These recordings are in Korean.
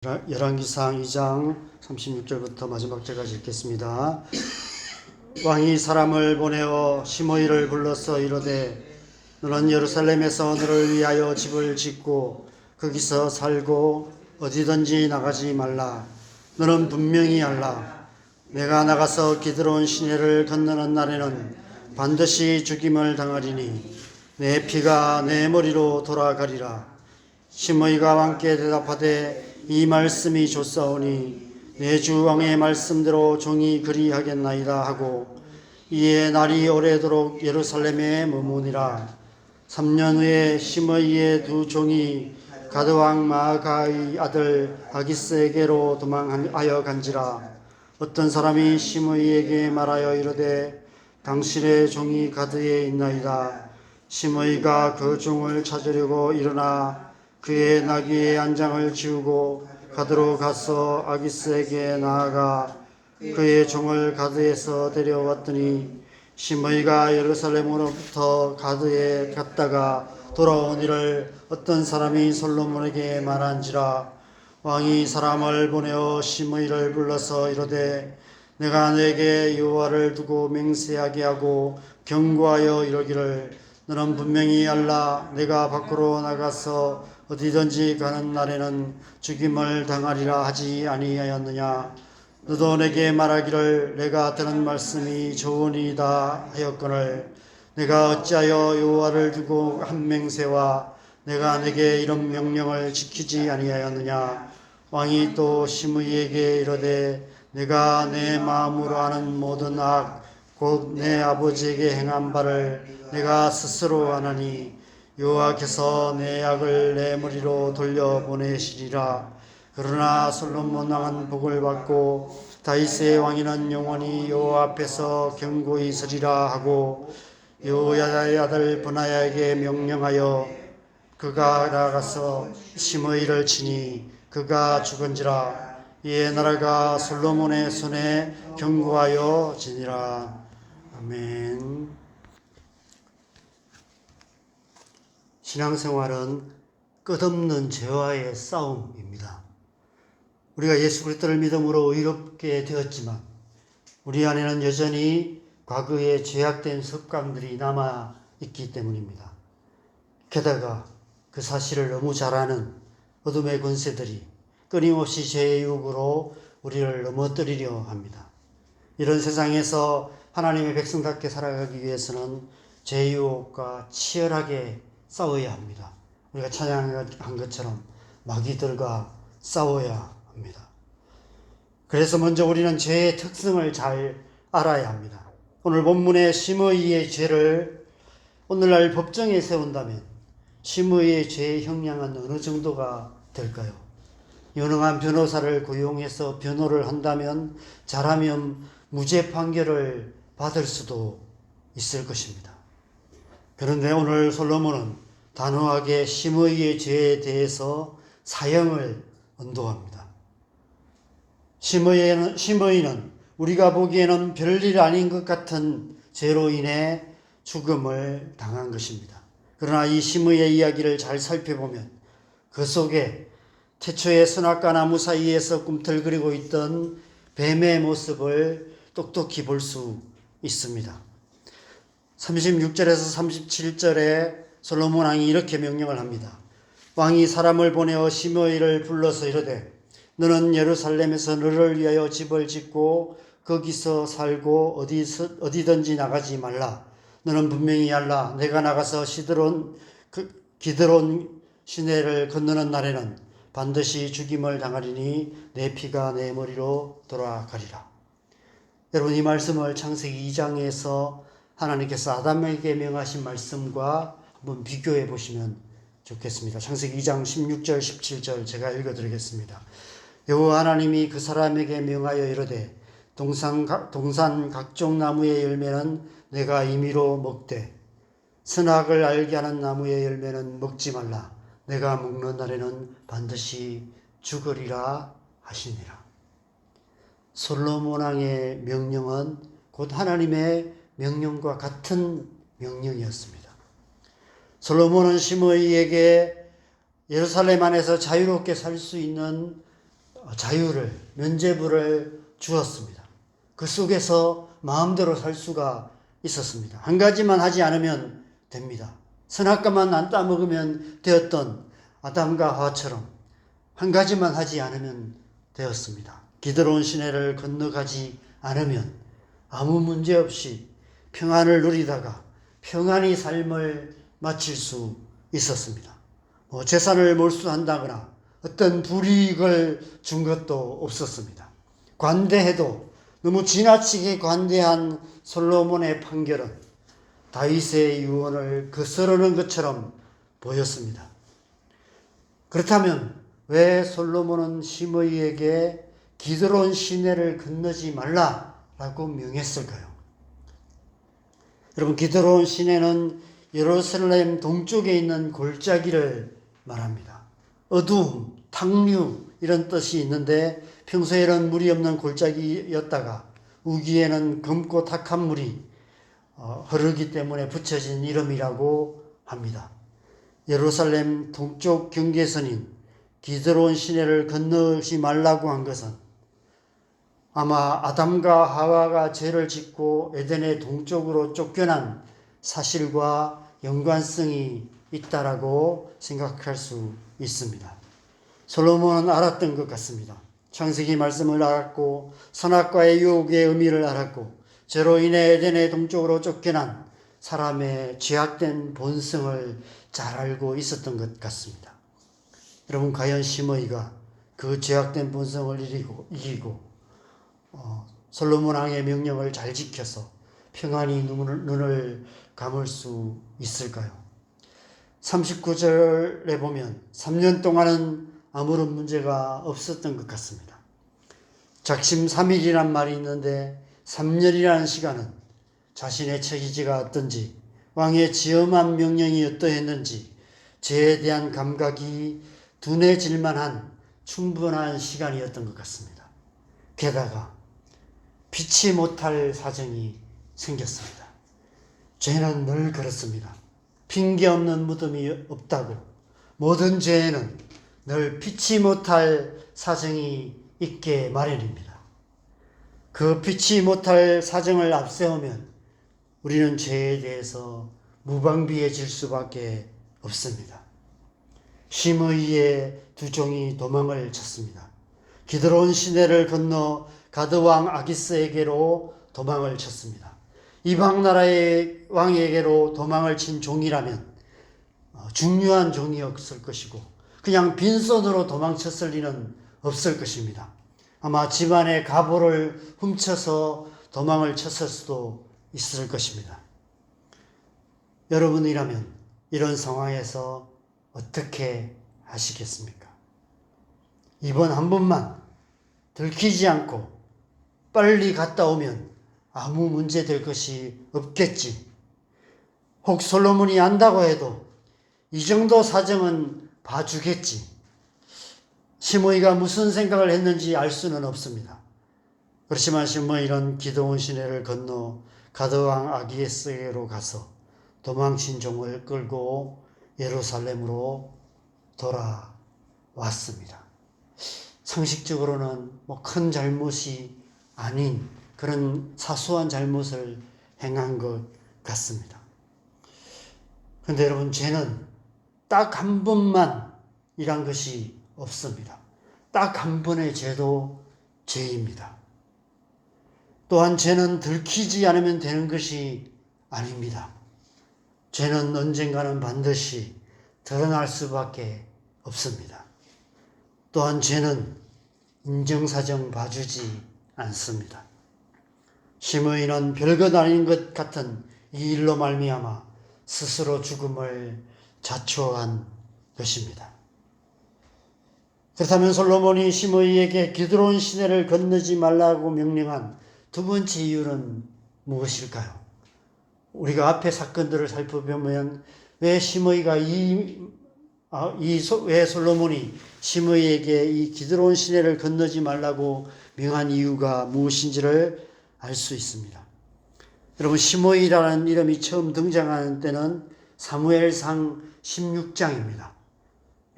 열왕기상 2장 36절부터 마지막 절까지 읽겠습니다. 왕이 사람을 보내어 시므이를 불러서 이르되 너는 예루살렘에서 너를 위하여 집을 짓고 거기서 살고 어디든지 나가지 말라. 너는 분명히 알라. 내가 나가서 기드론 시내를 건너는 날에는 반드시 죽임을 당하리니 내 피가 내 머리로 돌아가리라. 시므이가 왕께 대답하되 이 말씀이 좋사오니 내 주 왕의 말씀대로 종이 그리하겠나이다 하고 이에 날이 오래도록 예루살렘에 머무니라. 3년 후에 시므이의 두 종이 가드 왕 마아가의 아들 아기스에게로 도망하여 간지라. 어떤 사람이 시므이에게 말하여 이르되 당신의 종이 가드에 있나이다. 시므이가 그 종을 찾으려고 일어나 그의 나귀의 안장을 지우고 가드로 가서 아기스에게 나아가 그의 종을 가드에서 데려왔더니 시므이가 예루살렘으로부터 가드에 갔다가 돌아온 일을 어떤 사람이 솔로몬에게 말한지라. 왕이 사람을 보내어 시므이를 불러서 이르되 내가 내게 여호와를 두고 맹세하게 하고 경고하여 이르기를 너는 분명히 알라. 내가 밖으로 나가서 어디든지 가는 날에는 죽임을 당하리라 하지 아니하였느냐. 너도 내게 말하기를 내가 들은 말씀이 좋으니이다 하였거늘 내가 어찌하여 여호와를 두고 한 맹세와 내가 내게 이런 명령을 지키지 아니하였느냐. 왕이 또 시므이에게 이르되 내가 내 마음으로 하는 모든 악 곧 내 아버지에게 행한 바를 내가 스스로 하나니 여호와께서 내 악을 내 머리로 돌려보내시리라. 그러나 솔로몬 왕은 복을 받고 다윗의 왕위는 영원히 여호와 앞에서 견고히 서리라 하고 여호야다의 아들 브나야에게 명령하여 그가 나가서 시므이를 치니 그가 죽은지라. 이에 나라가 솔로몬의 손에 견고하여 지니라. 아멘. 신앙생활은 끝없는 죄와의 싸움입니다. 우리가 예수 그리스도를 믿음으로 의롭게 되었지만 우리 안에는 여전히 과거의 죄악된 습관들이 남아 있기 때문입니다. 게다가 그 사실을 너무 잘 아는 어둠의 권세들이 끊임없이 죄의 유혹으로 우리를 넘어뜨리려 합니다. 이런 세상에서 하나님의 백성답게 살아가기 위해서는 죄의 유혹과 치열하게 싸워야 합니다. 우리가 찬양한 것처럼 마귀들과 싸워야 합니다. 그래서 먼저 우리는 죄의 특성을 잘 알아야 합니다. 오늘 본문의 시므이의 죄를 오늘날 법정에 세운다면 시므이의 죄의 형량은 어느 정도가 될까요? 유능한 변호사를 고용해서 변호를 한다면 잘하면 무죄 판결을 받을 수도 있을 것입니다. 그런데 오늘 솔로몬은 단호하게 시므이의 죄에 대해서 사형을 언도합니다. 시므이는 우리가 보기에는 별일 아닌 것 같은 죄로 인해 죽음을 당한 것입니다. 그러나 이 시므이의 이야기를 잘 살펴보면 그 속에 태초에 선악과 나무 사이에서 꿈틀거리고 있던 뱀의 모습을 똑똑히 볼 수 있습니다. 36절에서 37절에 솔로몬 왕이 이렇게 명령을 합니다. 왕이 사람을 보내어 시므이를 불러서 이르되 너는 예루살렘에서 너를 위하여 집을 짓고 거기서 살고 어디든지 나가지 말라. 너는 분명히 알라. 내가 나가서 기드론 시내를 건너는 날에는 반드시 죽임을 당하리니 내 피가 내 머리로 돌아가리라. 여러분, 이 말씀을 창세기 2장에서 하나님께서 아담에게 명하신 말씀과 한번 비교해 보시면 좋겠습니다. 창세기 2장 16절 17절 제가 읽어드리겠습니다. 여호와 하나님이 그 사람에게 명하여 이르되 동산 각종 나무의 열매는 내가 임의로 먹되 선악을 알게 하는 나무의 열매는 먹지 말라. 내가 먹는 날에는 반드시 죽으리라 하시니라. 솔로몬 왕의 명령은 곧 하나님의 명령과 같은 명령이었습니다. 솔로몬은 시므이에게 예루살렘 안에서 자유롭게 살 수 있는 자유를, 면죄부를 주었습니다. 그 속에서 마음대로 살 수가 있었습니다. 한 가지만 하지 않으면 됩니다. 선악과만 안 따먹으면 되었던 아담과 하와처럼 한 가지만 하지 않으면 되었습니다. 기드론 시내를 건너가지 않으면 아무 문제 없이 평안을 누리다가 평안히 삶을 마칠 수 있었습니다. 재산을 몰수한다거나 어떤 불이익을 준 것도 없었습니다. 관대해도 너무 지나치게 관대한 솔로몬의 판결은 다윗의 유언을 거스르는 것처럼 보였습니다. 그렇다면 왜 솔로몬은 시므이에게 기드론 시내를 건너지 말라라고 명했을까요? 여러분, 기드론 시내는 예루살렘 동쪽에 있는 골짜기를 말합니다. 어두움, 탕류 이런 뜻이 있는데 평소에는 물이 없는 골짜기였다가 우기에는 검고 탁한 물이 흐르기 때문에 붙여진 이름이라고 합니다. 예루살렘 동쪽 경계선인 기드론 시내를 건너지 말라고 한 것은 아마 아담과 하와가 죄를 짓고 에덴의 동쪽으로 쫓겨난 사실과 연관성이 있다라고 생각할 수 있습니다. 솔로몬은 알았던 것 같습니다. 창세기 말씀을 알았고 선악과의 유혹의 의미를 알았고 죄로 인해 에덴의 동쪽으로 쫓겨난 사람의 죄악된 본성을 잘 알고 있었던 것 같습니다. 여러분, 과연 시므이가 그 죄악된 본성을 이기고 솔로몬 왕의 명령을 잘 지켜서 평안히 눈을 감을 수 있을까요? 39절에 보면 3년 동안은 아무런 문제가 없었던 것 같습니다. 작심 3일이란 말이 있는데 3년이라는 시간은 자신의 처지가 어떤지, 왕의 지엄한 명령이 어떠했는지 죄에 대한 감각이 둔해질 만한 충분한 시간이었던 것 같습니다. 게다가 피치 못할 사정이 생겼습니다. 죄는 늘 그렇습니다. 핑계 없는 무덤이 없다고 모든 죄에는 늘 피치 못할 사정이 있게 마련입니다. 그 피치 못할 사정을 앞세우면 우리는 죄에 대해서 무방비해질 수밖에 없습니다. 시므이의 두 종이 도망을 쳤습니다. 기드론 시내를 건너 가드왕 아기스에게로 도망을 쳤습니다. 이방 나라의 왕에게로 도망을 친 종이라면 중요한 종이었을 것이고 그냥 빈손으로 도망쳤을 리는 없을 것입니다. 아마 집안의 가보를 훔쳐서 도망을 쳤을 수도 있을 것입니다. 여러분이라면 이런 상황에서 어떻게 하시겠습니까? 이번 한 번만 들키지 않고 빨리 갔다 오면 아무 문제 될 것이 없겠지. 혹 솔로몬이 안다고 해도 이 정도 사정은 봐주겠지. 시므이가 무슨 생각을 했는지 알 수는 없습니다. 그렇지만 시므이는 기드론 시내를 건너 가드왕 아기스에게로 가서 도망친 종을 끌고 예루살렘으로 돌아왔습니다. 상식적으로는 큰 잘못이 아닌 그런 사소한 잘못을 행한 것 같습니다. 그런데 여러분, 죄는 딱 한 번만 이란 것이 없습니다. 딱 한 번의 죄도 죄입니다. 또한 죄는 들키지 않으면 되는 것이 아닙니다. 죄는 언젠가는 반드시 드러날 수밖에 없습니다. 또한 죄는 인정사정 봐주지 않습니다. 시므이는 별것 아닌 것 같은 이 일로 말미암아 스스로 죽음을 자초한 것입니다. 그렇다면 솔로몬이 시므이에게 기드론 시내를 건너지 말라고 명령한 두 번째 이유는 무엇일까요? 우리가 앞에 사건들을 살펴보면 왜 솔로몬이 시므이에게 이 기드론 시내를 건너지 말라고 명한 이유가 무엇인지를 알 수 있습니다. 여러분, 시므이라는 이름이 처음 등장하는 때는 사무엘상 16장입니다.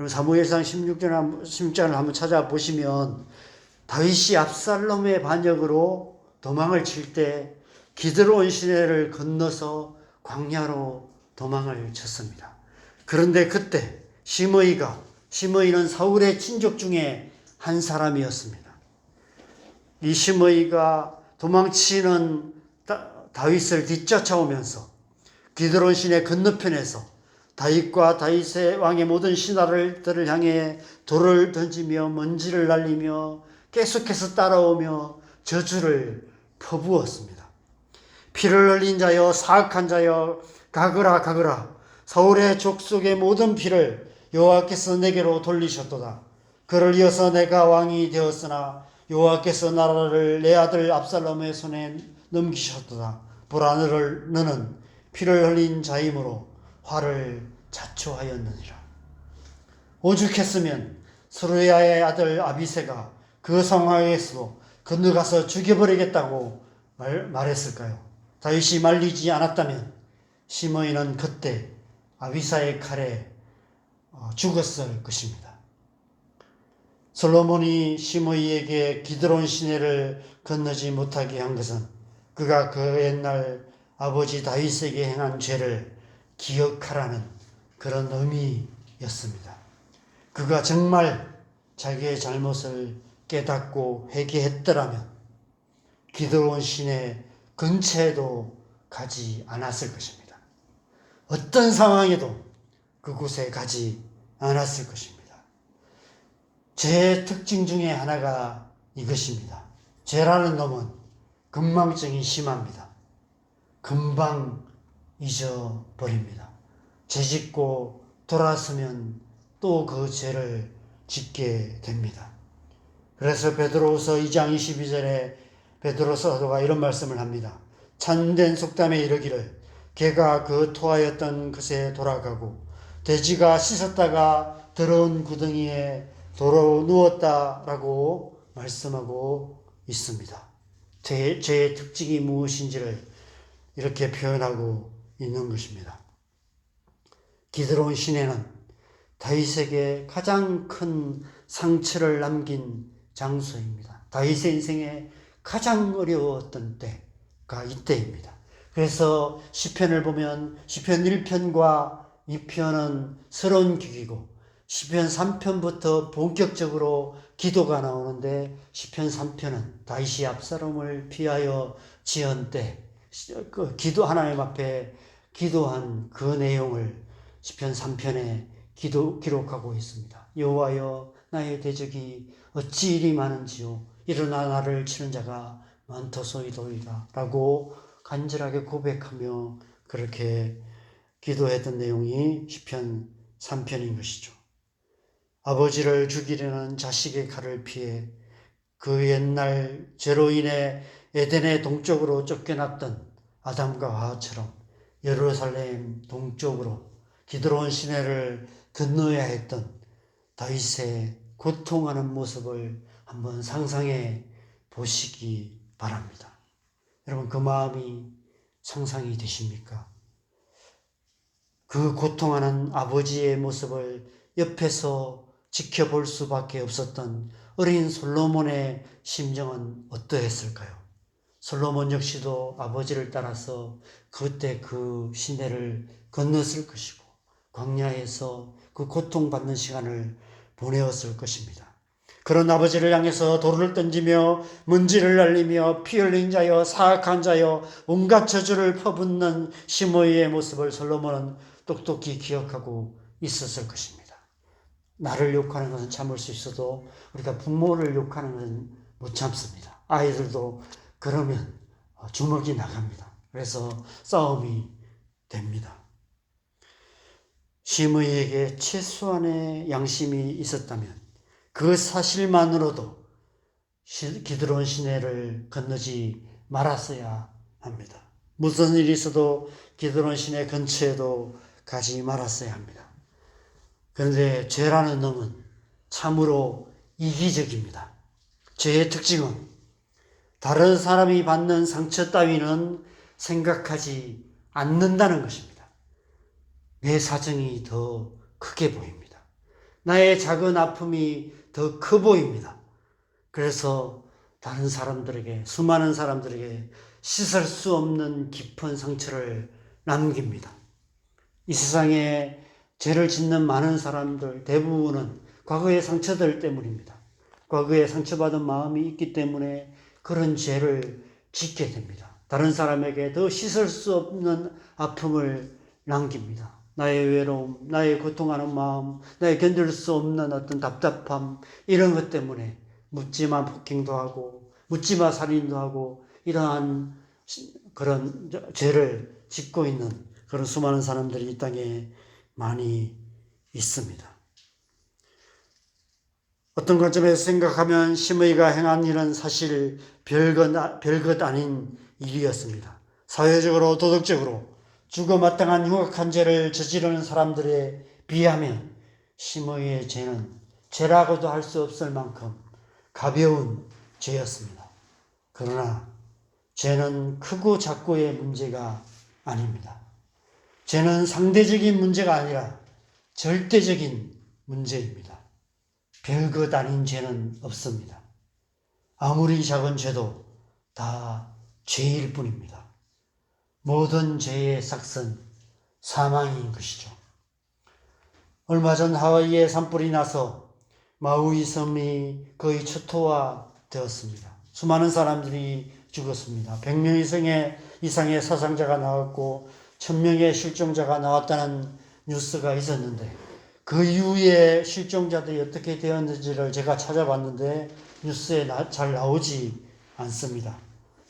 사무엘상 16장을 한번 찾아보시면 다윗이 압살롬의 반역으로 도망을 칠 때 기드론 시내를 건너서 광야로 도망을 쳤습니다. 그런데 그때 시므이는 사울의 친족 중에 한 사람이었습니다. 이 시므이가 도망치는 다윗을 뒤쫓아오면서 기드론 시내 건너편에서 다윗과 다윗의 왕의 모든 신하들을 향해 돌을 던지며 먼지를 날리며 계속해서 따라오며 저주를 퍼부었습니다. 피를 흘린 자여, 사악한 자여, 가거라. 사울의 족속의 모든 피를 여호와께서 내게로 돌리셨도다. 그를 이어서 내가 왕이 되었으나 여호와께서 나라를 내 아들 압살롬의 손에 넘기셨도다. 보라, 너는 피를 흘린 자이므로 화를 자초하였느니라. 오죽했으면 스루야의 아들 아비새가 그 상황에서 건너가서 죽여버리겠다고 말했을까요? 다윗이 말리지 않았다면 시므이는 그때 아비사의 칼에 죽었을 것입니다. 솔로몬이 시므이에게 기드론 시내를 건너지 못하게 한 것은 그가 그 옛날 아버지 다윗에게 행한 죄를 기억하라는 그런 의미였습니다. 그가 정말 자기의 잘못을 깨닫고 회개했더라면 기드론 시내 근처에도 가지 않았을 것입니다. 어떤 상황에도 그곳에 가지 않았을 것입니다. 죄의 특징 중에 하나가 이것입니다. 죄라는 놈은 건망증이 심합니다. 금방 잊어버립니다. 죄 짓고 돌아서면 또 그 죄를 짓게 됩니다. 그래서 베드로후서 2장 22절에 베드로 사도가 이런 말씀을 합니다. 참된 속담에 이르기를 개가 그 토하였던 것에 돌아가고 돼지가 씻었다가 더러운 구덩이에 도로 누웠다라고 말씀하고 있습니다. 죄의 특징이 무엇인지를 이렇게 표현하고 있는 것입니다. 기드론 시내는 다윗에게 가장 큰 상처를 남긴 장소입니다. 다윗의 인생에 가장 어려웠던 때가 이때입니다. 그래서 시편을 보면 시편 1편과 2편은 서론 기기고 시편 3편부터 본격적으로 기도가 나오는데 시편 3편은 다윗이 압살롬을 피하여 지은 때 하나님 앞에 기도한 그 내용을 시편 3편에 기록하고 있습니다. 여호와여, 나의 대적이 어찌 이리 많은지요. 일어나 나를 치는 자가 많도소이도이다 라고 간절하게 고백하며 그렇게 기도했던 내용이 시편 3편인 것이죠. 아버지를 죽이려는 자식의 칼을 피해 그 옛날 죄로 인해 에덴의 동쪽으로 쫓겨났던 아담과 하와처럼 예루살렘 동쪽으로 기드론 시내를 건너야 했던 다윗의 고통하는 모습을 한번 상상해 보시기 바랍니다. 여러분, 그 마음이 상상이 되십니까? 그 고통하는 아버지의 모습을 옆에서 지켜볼 수밖에 없었던 어린 솔로몬의 심정은 어떠했을까요? 솔로몬 역시도 아버지를 따라서 그때 그 시내를 건넜을 것이고 광야에서 그 고통받는 시간을 보내었을 것입니다. 그런 아버지를 향해서 돌을 던지며 먼지를 날리며 피 흘린 자여, 사악한 자여, 온갖 저주를 퍼붓는 시므이의 모습을 솔로몬은 똑똑히 기억하고 있었을 것입니다. 나를 욕하는 것은 참을 수 있어도 우리가 부모를 욕하는 것은 못 참습니다. 아이들도 그러면 주먹이 나갑니다. 그래서 싸움이 됩니다. 시므이에게 최소한의 양심이 있었다면 그 사실만으로도 기드론 시내를 건너지 말았어야 합니다. 무슨 일이 있어도 기드론 시내 근처에도 가지 말았어야 합니다. 그런데 죄라는 놈은 참으로 이기적입니다. 죄의 특징은 다른 사람이 받는 상처 따위는 생각하지 않는다는 것입니다. 내 사정이 더 크게 보입니다. 나의 작은 아픔이 더 커 보입니다. 그래서 다른 사람들에게, 수많은 사람들에게 씻을 수 없는 깊은 상처를 남깁니다. 이 세상에 죄를 짓는 많은 사람들 대부분은 과거의 상처들 때문입니다. 과거에 상처받은 마음이 있기 때문에 그런 죄를 짓게 됩니다. 다른 사람에게 더 씻을 수 없는 아픔을 남깁니다. 나의 외로움, 나의 고통하는 마음, 나의 견딜 수 없는 어떤 답답함, 이런 것 때문에 묻지마 폭행도 하고 묻지마 살인도 하고 이러한 그런 죄를 짓고 있는 그런 수많은 사람들이 이 땅에 많이 있습니다. 어떤 관점에서 생각하면 심의가 행한 일은 사실 별것 아닌 일이었습니다. 사회적으로 도덕적으로 죽어 마땅한 흉악한 죄를 저지르는 사람들에 비하면 심의의 죄는 죄라고도 할 수 없을 만큼 가벼운 죄였습니다. 그러나 죄는 크고 작고의 문제가 아닙니다. 죄는 상대적인 문제가 아니라 절대적인 문제입니다. 별것 아닌 죄는 없습니다. 아무리 작은 죄도 다 죄일 뿐입니다. 모든 죄의 삭은 사망인 것이죠. 얼마 전 하와이에 산불이 나서 마우이 섬이 거의 초토화되었습니다. 수많은 사람들이 죽었습니다. 100명 이상의 사상자가 나왔고 1000명의 실종자가 나왔다는 뉴스가 있었는데 그 이후에 실종자들이 어떻게 되었는지를 제가 찾아봤는데 뉴스에 잘 나오지 않습니다.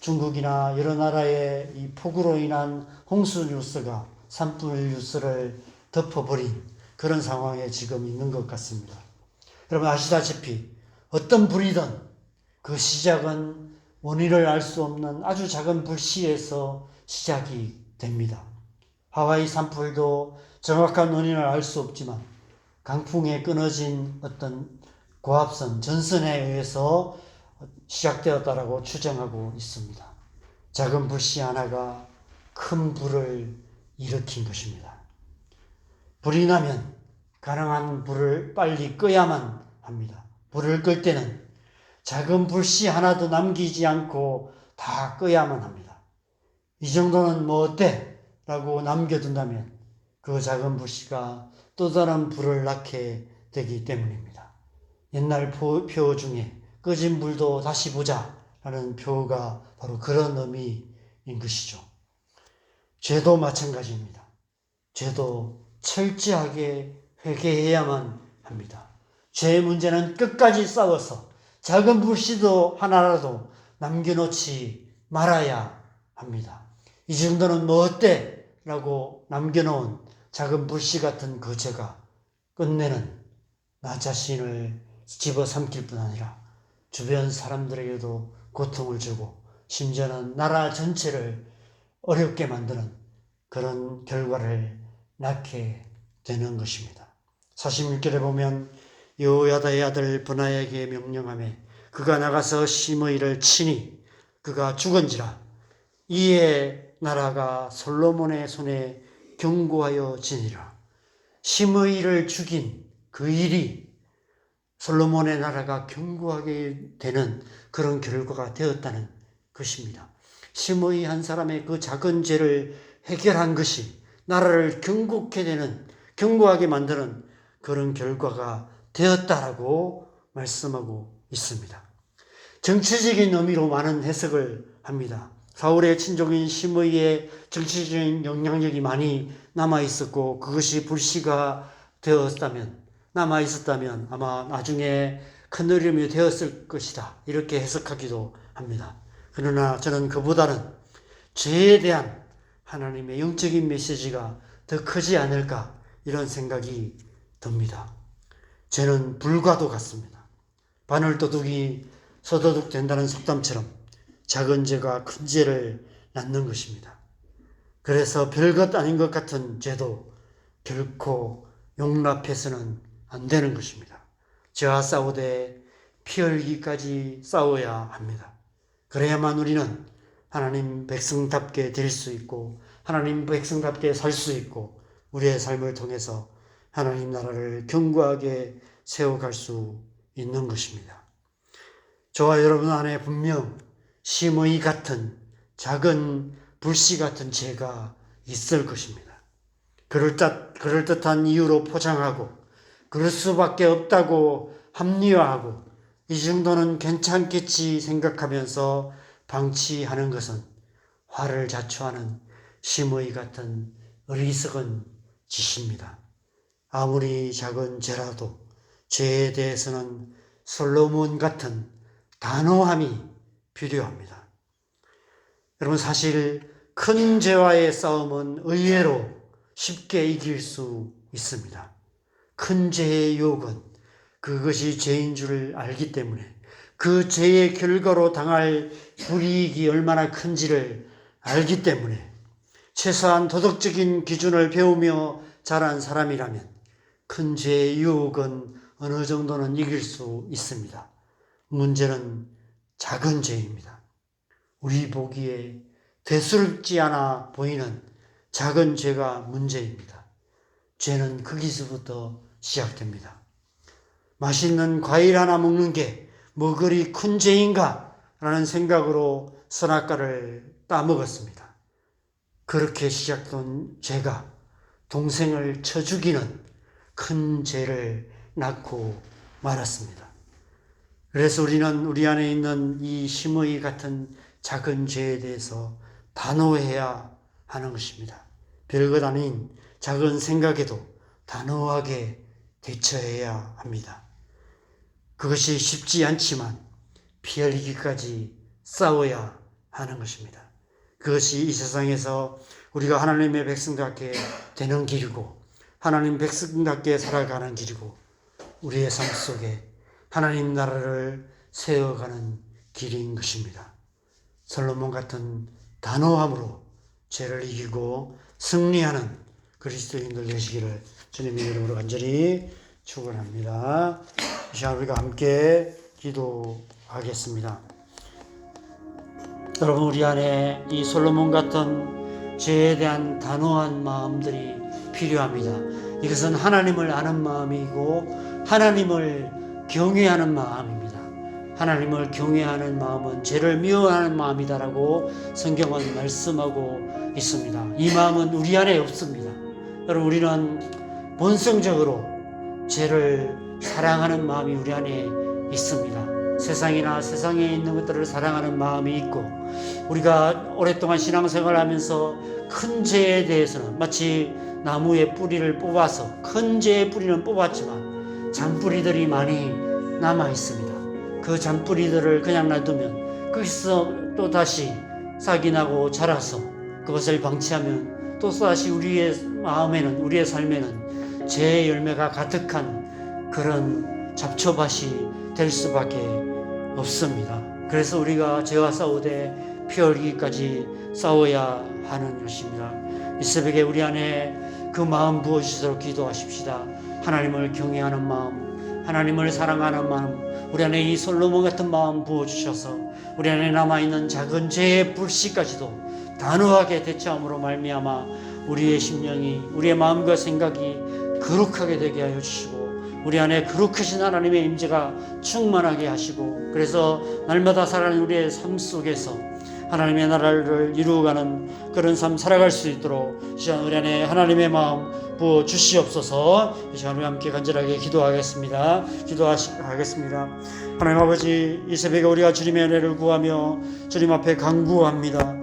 중국이나 여러 나라의 이 폭우로 인한 홍수 뉴스가 산불 뉴스를 덮어버린 그런 상황에 지금 있는 것 같습니다. 여러분 아시다시피 어떤 불이든 그 시작은 원인을 알 수 없는 아주 작은 불씨에서 시작이 됩니다. 하와이 산불도 정확한 원인을 알 수 없지만 강풍에 끊어진 어떤 고압선, 전선에 의해서 시작되었다라고 추정하고 있습니다. 작은 불씨 하나가 큰 불을 일으킨 것입니다. 불이 나면 가능한 불을 빨리 끄야만 합니다. 불을 끌 때는 작은 불씨 하나도 남기지 않고 다 끄야만 합니다. 이 정도는 뭐 어때? 라고 남겨둔다면 그 작은 불씨가 또 다른 불을 낳게 되기 때문입니다. 옛날 표 중에 꺼진 불도 다시 보자 라는 표가 바로 그런 의미인 것이죠. 죄도 마찬가지입니다. 죄도 철저하게 회개해야만 합니다. 죄의 문제는 끝까지 싸워서 작은 불씨도 하나라도 남겨놓지 말아야 합니다. 이 정도는 뭐 어때? 라고 남겨놓은 작은 불씨 같은 그 죄가 끝내는 나 자신을 집어삼킬 뿐 아니라 주변 사람들에게도 고통을 주고 심지어는 나라 전체를 어렵게 만드는 그런 결과를 낳게 되는 것입니다. 46절에 보면 여호야다의 아들 브나야에게 명령하매 그가 나가서 심의를 치니 그가 죽은지라 이에 나라가 솔로몬의 손에 견고하여 지니라. 심의를 죽인 그 일이 솔로몬의 나라가 견고하게 되는 그런 결과가 되었다는 것입니다. 심의 한 사람의 그 작은 죄를 해결한 것이 나라를 견고하게 만드는 그런 결과가 되었다라고 말씀하고 있습니다. 정치적인 의미로 많은 해석을 합니다. 사울의 친족인 시므이의 정치적인 영향력이 많이 남아있었고 그것이 불씨가 남아있었다면 아마 나중에 큰 어려움이 되었을 것이다. 이렇게 해석하기도 합니다. 그러나 저는 그보다는 죄에 대한 하나님의 영적인 메시지가 더 크지 않을까 이런 생각이 듭니다. 죄는 불과도 같습니다. 바늘도둑이 서도둑 된다는 속담처럼 작은 죄가 큰 죄를 낳는 것입니다. 그래서 별것 아닌 것 같은 죄도 결코 용납해서는 안 되는 것입니다. 죄와 싸우되 피 흘기까지 싸워야 합니다. 그래야만 우리는 하나님 백성답게 될 수 있고 하나님 백성답게 살 수 있고 우리의 삶을 통해서 하나님 나라를 견고하게 세워갈 수 있는 것입니다. 저와 여러분 안에 분명 심의 같은 작은 불씨 같은 죄가 있을 것입니다. 그럴듯한 이유로 포장하고 그럴 수밖에 없다고 합리화하고 이 정도는 괜찮겠지 생각하면서 방치하는 것은 화를 자초하는 심의 같은 어리석은 짓입니다. 아무리 작은 죄라도 죄에 대해서는 솔로몬 같은 단호함이 필요합니다. 여러분, 사실 큰 죄와의 싸움은 의외로 쉽게 이길 수 있습니다. 큰 죄의 유혹은 그것이 죄인 줄 알기 때문에 그 죄의 결과로 당할 불이익이 얼마나 큰지를 알기 때문에 최소한 도덕적인 기준을 배우며 자란 사람이라면 큰 죄의 유혹은 어느 정도는 이길 수 있습니다. 문제는 작은 죄입니다. 우리 보기에 대수롭지 않아 보이는 작은 죄가 문제입니다. 죄는 거기서부터 시작됩니다. 맛있는 과일 하나 먹는 게 뭐 그리 큰 죄인가? 라는 생각으로 선악과를 따먹었습니다. 그렇게 시작된 죄가 동생을 쳐 죽이는 큰 죄를 낳고 말았습니다. 그래서 우리는 우리 안에 있는 이 심의 같은 작은 죄에 대해서 단호해야 하는 것입니다. 별것 아닌 작은 생각에도 단호하게 대처해야 합니다. 그것이 쉽지 않지만 피 흘리기까지 싸워야 하는 것입니다. 그것이 이 세상에서 우리가 하나님의 백성답게 되는 길이고 하나님 백성답게 살아가는 길이고 우리의 삶 속에 하나님 나라를 세워가는 길인 것입니다. 솔로몬 같은 단호함으로 죄를 이기고 승리하는 그리스도인들 되시기를 주님의 이름으로 간절히 축원합니다. 이 시간 우리가 함께 기도하겠습니다. 여러분, 우리 안에 이 솔로몬 같은 죄에 대한 단호한 마음들이 필요합니다. 이것은 하나님을 아는 마음이고 하나님을 경외하는 마음입니다. 하나님을 경외하는 마음은 죄를 미워하는 마음이다라고 성경은 말씀하고 있습니다. 이 마음은 우리 안에 없습니다. 여러분, 우리는 본성적으로 죄를 사랑하는 마음이 우리 안에 있습니다. 세상이나 세상에 있는 것들을 사랑하는 마음이 있고 우리가 오랫동안 신앙생활을 하면서 큰 죄에 대해서는 마치 나무의 뿌리를 뽑아서 큰 죄의 뿌리는 뽑았지만 잔뿌리들이 많이 남아 있습니다. 그 잔뿌리들을 그냥 놔두면 거기서 또 다시 싹이 나고 자라서 그것을 방치하면 또 다시 우리의 마음에는 우리의 삶에는 죄의 열매가 가득한 그런 잡초밭이 될 수밖에 없습니다. 그래서 우리가 죄와 싸우되 피 흘리기까지 싸워야 하는 것입니다. 이 새벽에 우리 안에 그 마음 부어주시도록 기도하십시다. 하나님을 경외하는 마음, 하나님을 사랑하는 마음, 우리 안에 이 솔로몬 같은 마음 부어주셔서 우리 안에 남아있는 작은 죄의 불씨까지도 단호하게 대처함으로 말미암아 우리의 심령이, 우리의 마음과 생각이 거룩하게 되게 하여 주시고 우리 안에 거룩하신 하나님의 임재가 충만하게 하시고 그래서 날마다 살아가는 우리의 삶 속에서 하나님의 나라를 이루어가는 그런 삶 살아갈 수 있도록 이 시간 우리 안에 하나님의 마음 부어 주시옵소서. 이 시간 우리 함께 간절하게 기도하겠습니다. 하나님 아버지, 이 새벽에 우리가 주님의 은혜를 구하며 주님 앞에 간구합니다.